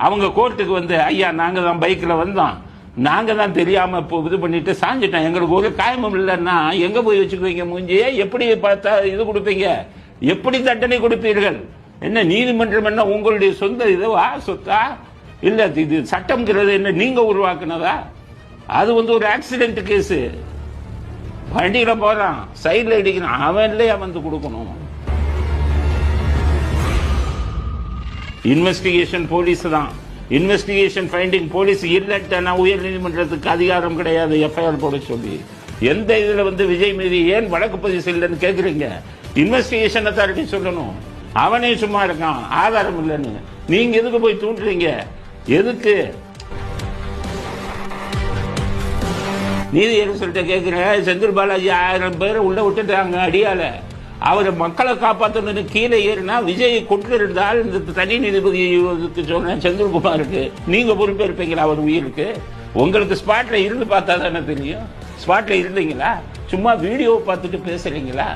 அவங்க கோர்ட்டுக்கு வந்து ஐயா நாங்க தான் பைக்ல வந்தோம், நாங்க தான் தெரியாம இது பண்ணிட்டு சாஞ்சிட்டோம், எங்களுக்கு ஒரு காயமும் இல்லைன்னா எங்க போய் வச்சுக்குவீங்க மூஞ்சியே? எப்படி பார்த்தா இது கொடுப்பீங்க? எப்படி தண்டனை கொடுப்பீர்கள்? என்ன நீதிமன்றம் என்ன உங்களுடைய சொந்த இதுவா சொத்தா? இல்ல இது சட்டம்ங்கிறது என்ன நீங்க உருவாக்குனதா? அது ஒரு ஆக்சிடென்ட் கேஸ். வண்டியில போறான், சைட்ல இடிக்கிறான், அவன் இல்லையா வந்து கொடுக்கணும்? இன்வெஸ்டிகேஷன் போலீஸ் தான். இன்வெஸ்டிகேஷன் ஃபைண்டிங் போலீஸ் இல்லட்டா உயர் நீதிமன்றத்துக்கு அதிகாரம் கிடையாது எஃப்ஐஆர் போட சொல்லி. எந்த இதுல விஜய் மீது ஏன் வழக்கு பதிவு செய்யலன்னு கேக்குறீங்க? இன்வெஸ்டிகேஷன் அத்தாரிட்டி சொல்லணும். அவனே சும்மா இருக்கான் ஆதாரம் இல்லைன்னு. நீங்க எதுக்கு போய் தூண்டுறீங்க? எதுக்கு? நீதியரசர்கிட்ட கேட்கிறேன், செந்தில் பாலாஜி 1000 பேரை உள்ள விட்டுட்டாங்க அடியால. அவரை மக்களை காப்பாற்றணும்னு கீழே ஏறினா விஜயை கொண்டு இருந்தால் இந்த தனி நீதிபதி சொன்ன செந்தில்குமாருக்கு நீங்க பொறுப்பேற்பீங்களா? அவர் உயிருக்கு உங்களுக்கு ஸ்பாட்ல இருந்து பார்த்தா தானே தெரியும். ஸ்பாட்ல இருந்தீங்களா? சும்மா வீடியோ பார்த்துட்டு பேசுறீங்களா?